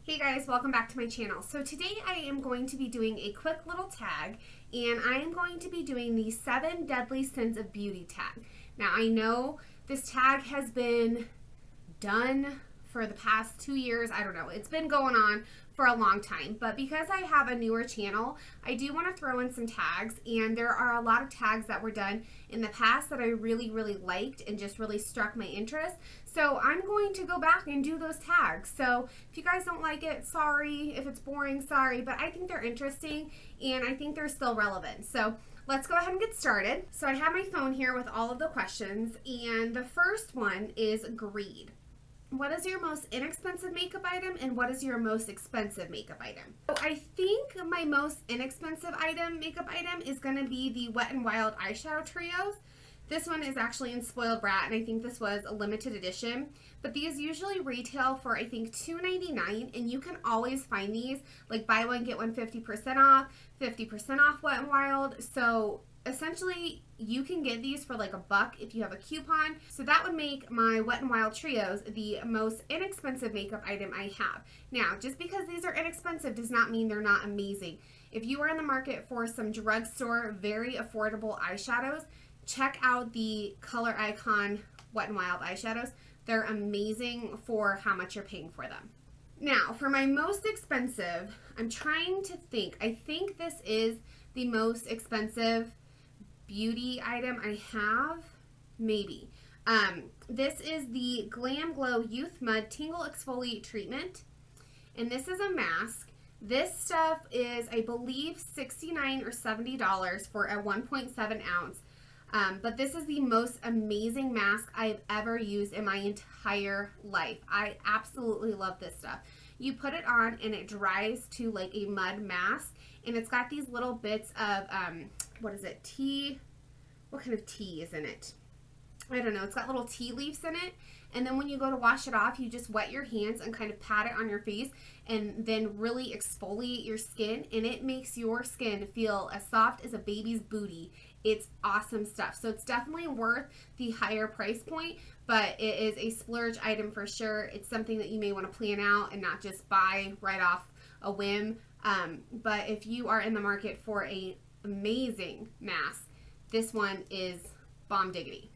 Hey guys, welcome back to my channel. So today I am going to be doing a quick little tag, and I am going to be doing the 7 Deadly Sins of Beauty tag. Now I know this tag has been done for the past 2 years. I don't know. It's been going on for a long time, but because I have a newer channel, I do want to throw in some tags, and there are a lot of tags that were done in the past that I really liked and just really struck my interest. So I'm going to go back and do those tags. So if you guys don't like it, sorry. If it's boring, sorry, but I think they're interesting and I think they're still relevant. So let's go ahead and get started. So I have my phone here with all of the questions, and the first one is greed. What is your most inexpensive makeup item and what is your most expensive makeup item? So I think my most inexpensive makeup item is going to be the Wet n Wild eyeshadow trios. This one is actually in Spoiled Brat, and I think this was a limited edition. But these usually retail for, I think, $2.99, and you can always find these, like buy one, get one 50% off, 50% off Wet n Wild. So essentially, you can get these for like $1 if you have a coupon. So that would make my Wet n Wild trios the most inexpensive makeup item I have. Now, just because these are inexpensive does not mean they're not amazing. If you are in the market for some drugstore, very affordable eyeshadows, check out the Color Icon Wet n Wild eyeshadows. They're amazing for how much you're paying for them. Now, for my most expensive, I'm trying to think. I think this is the most expensive beauty item I have, maybe. This is the Glam Glow Youth Mud Tingle Exfoliate Treatment, and this is a mask. This stuff is, I believe, $69 or $70 for a 1.7 ounce. But this is the most amazing mask I've ever used in my entire life. I absolutely love this stuff. You put it on and it dries to like a mud mask, and it's got these little bits of, what is it, tea? What kind of tea is in it? I don't know. It's got little tea leaves in it. And then when you go to wash it off, you just wet your hands and kind of pat it on your face and then really exfoliate your skin, and it makes your skin feel as soft as a baby's booty. It's awesome stuff. So it's definitely worth the higher price point, but it is a splurge item for sure. It's something that you may want to plan out and not just buy right off a whim. But if you are in the market for an amazing mask, this one is bomb diggity.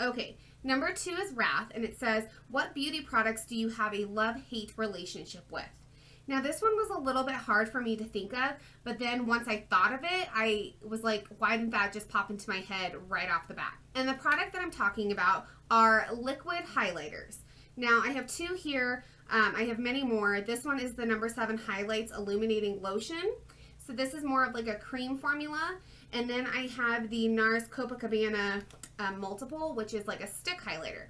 Okay, number 2 is Wrath, and it says, what beauty products do you have a love-hate relationship with? Now, this one was a little bit hard for me to think of, but then once I thought of it, I was like, why didn't that just pop into my head right off the bat? And the product that I'm talking about are liquid highlighters. Now, I have 2 here. I have many more. This one is the number 7 Highlights Illuminating Lotion. So this is more of like a cream formula. And then I have the NARS Copacabana Multiple, which is like a stick highlighter.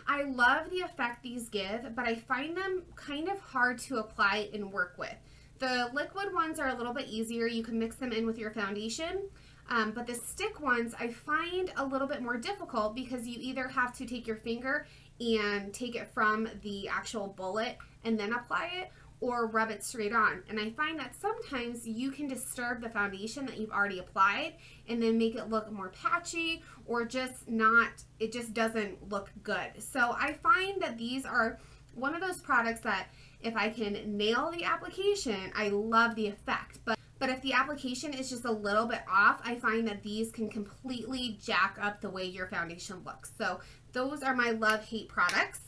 I love the effect these give, but I find them kind of hard to apply and work with. The liquid ones are a little bit easier. You can mix them in with your foundation. But the stick ones I find a little bit more difficult because you either have to take your finger and take it from the actual bullet and then apply it, or rub it straight on. And I find that sometimes you can disturb the foundation that you've already applied and then make it look more patchy, or just not, it just doesn't look good. So I find that these are one of those products that if I can nail the application, I love the effect. But if the application is just a little bit off, I find that these can completely jack up the way your foundation looks. So those are my love-hate products.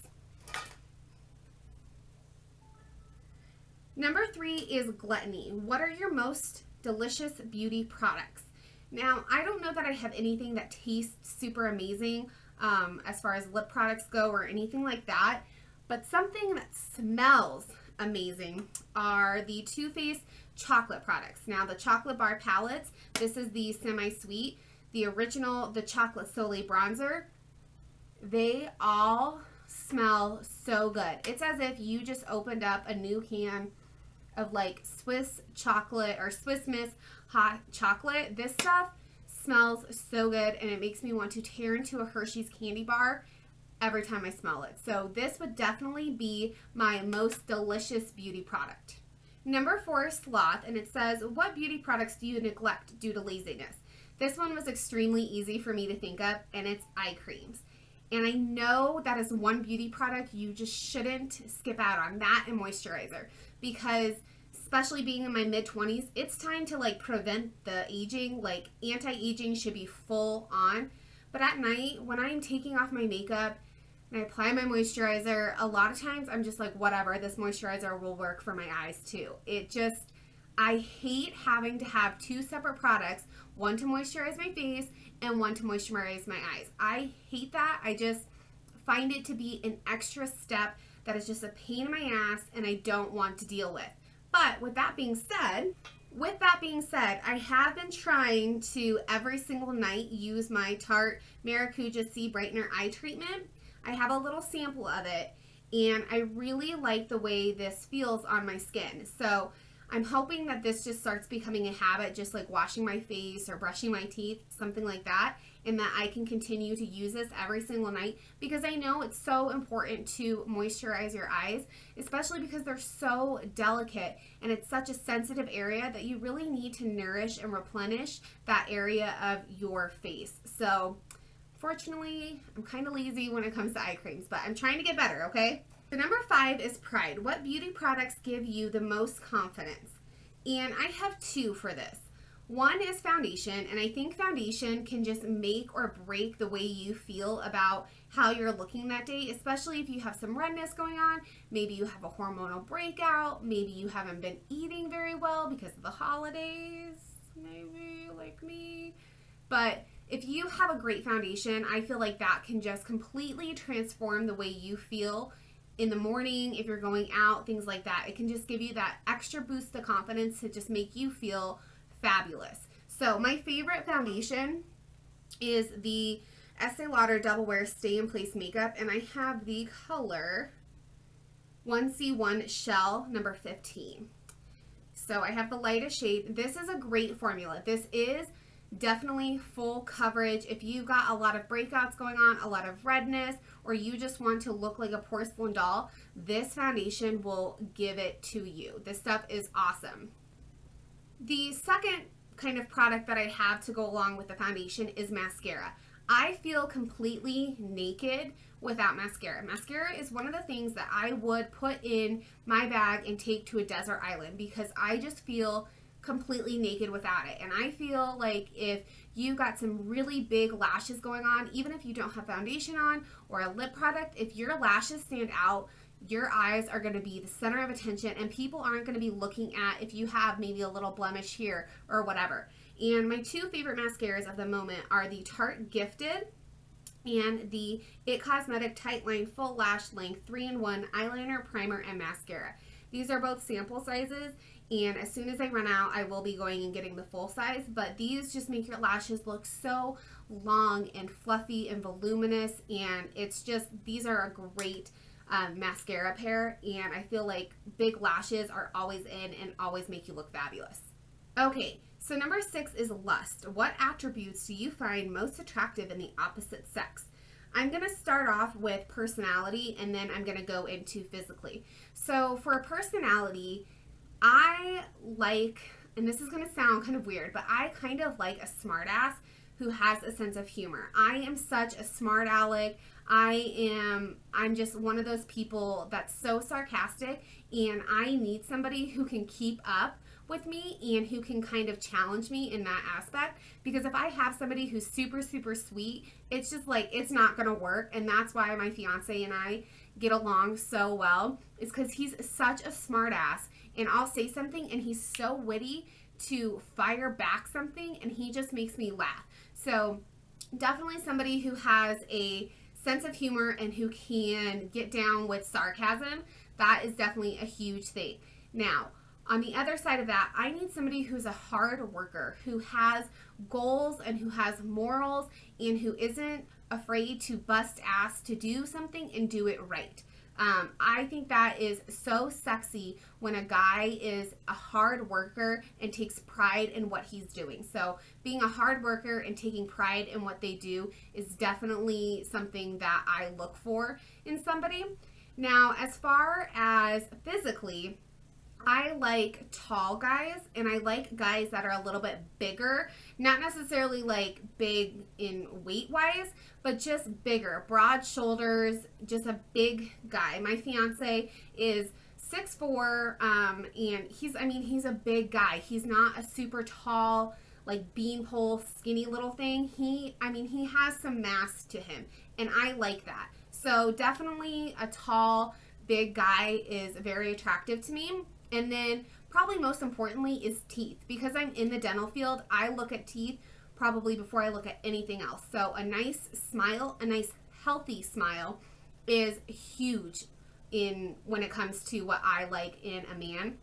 Number 3 is Gluttony. What are your most delicious beauty products? Now, I don't know that I have anything that tastes super amazing as far as lip products go or anything like that, but something that smells amazing are the Too Faced chocolate products. Now, the chocolate bar palettes, this is the semi-sweet, the original, the chocolate Soleil bronzer. They all smell so good. It's as if you just opened up a new can of like Swiss chocolate or Swiss Miss hot chocolate. This stuff smells so good, and it makes me want to tear into a Hershey's candy bar every time I smell it. So this would definitely be my most delicious beauty product. Number 4 is Sloth, and it says, what beauty products do you neglect due to laziness? This one was extremely easy for me to think of, and it's eye creams. And I know that is one beauty product you just shouldn't skip out on, that and moisturizer, because especially being in my mid-20s, it's time to like prevent the aging. Like anti-aging should be full on. But at night, when I'm taking off my makeup and I apply my moisturizer, a lot of times I'm just like, whatever, this moisturizer will work for my eyes too. I hate having to have two separate products, one to moisturize my face and one to moisturize my eyes. I hate that. I just find it to be an extra step that is just a pain in my ass and I don't want to deal with. But with that being said, I have been trying to every single night use my Tarte Maracuja Sea Brightener Eye Treatment. I have a little sample of it, and I really like the way this feels on my skin. So I'm hoping that this just starts becoming a habit, just like washing my face or brushing my teeth, something like that, and that I can continue to use this every single night, because I know it's so important to moisturize your eyes, especially because they're so delicate and it's such a sensitive area that you really need to nourish and replenish that area of your face. So fortunately, I'm kind of lazy when it comes to eye creams, but I'm trying to get better, okay? So number 5 is pride. What beauty products give you the most confidence? And I have 2 for this. One is foundation, and I think foundation can just make or break the way you feel about how you're looking that day, especially if you have some redness going on. Maybe you have a hormonal breakout. Maybe you haven't been eating very well because of the holidays, maybe like me. But if you have a great foundation, I feel like that can just completely transform the way you feel in the morning, if you're going out, things like that. It can just give you that extra boost of confidence to just make you feel fabulous. So my favorite foundation is the Estee Lauder Double Wear Stay in Place Makeup, and I have the color 1C1 Shell number 15. So I have the lightest shade. This is a great formula. This is definitely full coverage. If you've got a lot of breakouts going on, a lot of redness, or you just want to look like a porcelain doll, this foundation will give it to you. This stuff is awesome. The second kind of product that I have to go along with the foundation is mascara. I feel completely naked without mascara. Mascara is one of the things that I would put in my bag and take to a desert island, because I just feel completely naked without it. And I feel like if you got some really big lashes going on, even if you don't have foundation on or a lip product, if your lashes stand out, your eyes are going to be the center of attention, and people aren't going to be looking at if you have maybe a little blemish here or whatever. And my 2 favorite mascaras of the moment are the Tarte Gifted and the It Cosmetic Tight Line Full Lash Length 3-in-1 Eyeliner, Primer, and Mascara. These are both sample sizes, and as soon as I run out, I will be going and getting the full size, but these just make your lashes look so long and fluffy and voluminous, and it's just, these are a great mascara pair, and I feel like big lashes are always in and always make you look fabulous. Okay, so number 6 is lust. What attributes do you find most attractive in the opposite sex? I'm going to start off with personality, and then I'm going to go into physically. So for personality, I like, and this is going to sound kind of weird, but I kind of like a smartass who has a sense of humor. I am such a smart aleck. I'm just one of those people that's so sarcastic, and I need somebody who can keep up with me and who can kind of challenge me in that aspect, because if I have somebody who's super, super sweet, it's just like, it's not gonna work. And that's why my fiance and I get along so well, is because he's such a smart ass, and I'll say something and he's so witty to fire back something, and he just makes me laugh. So definitely somebody who has a sense of humor and who can get down with sarcasm. That is definitely a huge thing. Now, on the other side of that, I need somebody who's a hard worker, who has goals and who has morals, and who isn't afraid to bust ass to do something and do it right. I think that is so sexy when a guy is a hard worker and takes pride in what he's doing. So being a hard worker and taking pride in what they do is definitely something that I look for in somebody. Now, as far as physically, I like tall guys, and I like guys that are a little bit bigger, not necessarily like big in weight wise, but just bigger, broad shoulders, just a big guy. My fiance is 6'4", and he's a big guy. He's not a super tall, like beanpole, skinny little thing. He has some mass to him, and I like that. So definitely a tall, big guy is very attractive to me. And then probably most importantly is teeth. Because I'm in the dental field, I look at teeth probably before I look at anything else. So a nice smile, a nice healthy smile is huge when it comes to what I like in a man.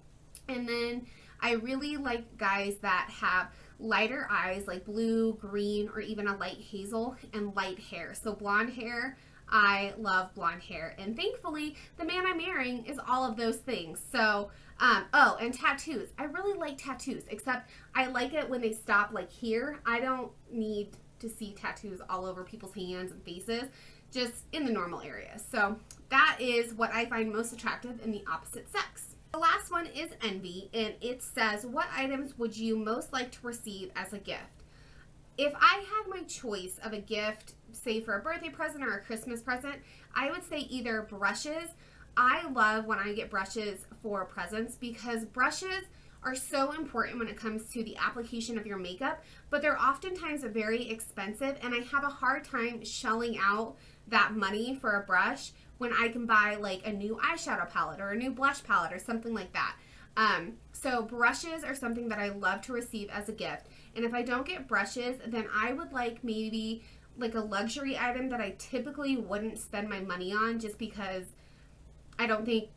And then I really like guys that have lighter eyes, like blue, green, or even a light hazel, and light hair. So blonde hair, I love blonde hair. And thankfully, the man I'm marrying is all of those things. So, oh, and tattoos. I really like tattoos, except I like it when they stop like here. I don't need to see tattoos all over people's hands and faces, just in the normal area. So that is what I find most attractive in the opposite sex. The last one is envy, and it says, what items would you most like to receive as a gift? If I had my choice of a gift, say for a birthday present or a Christmas present, I would say either brushes. I love when I get brushes for presents because brushes are so important when it comes to the application of your makeup, but they're oftentimes very expensive, and I have a hard time shelling out that money for a brush when I can buy like a new eyeshadow palette or a new blush palette or something like that. So brushes are something that I love to receive as a gift. And if I don't get brushes, then I would like maybe like a luxury item that I typically wouldn't spend my money on, just because I don't think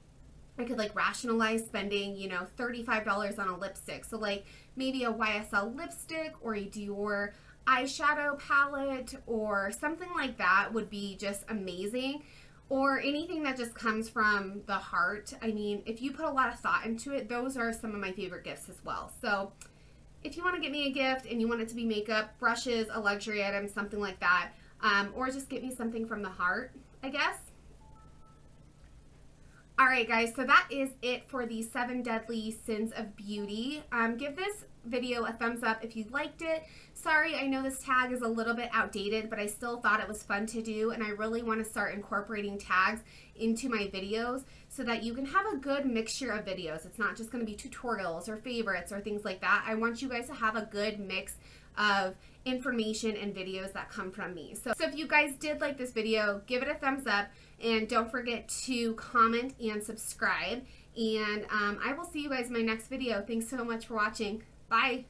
I could like rationalize spending, $35 on a lipstick. So like maybe a YSL lipstick or a Dior eyeshadow palette or something like that would be just amazing. Or anything that just comes from the heart. I mean, if you put a lot of thought into it, those are some of my favorite gifts as well. So if you want to get me a gift and you want it to be makeup, brushes, a luxury item, something like that, or just get me something from the heart, I guess. All right, guys, so that is it for the 7 Deadly Sins of Beauty. Give this video a thumbs up if you liked it. Sorry, I know this tag is a little bit outdated, but I still thought it was fun to do, and I really want to start incorporating tags into my videos so that you can have a good mixture of videos. It's not just going to be tutorials or favorites or things like that. I want you guys to have a good mix of information and videos that come from me. So if you guys did like this video, give it a thumbs up, and don't forget to comment and subscribe. And I will see you guys in my next video. Thanks so much for watching. Bye.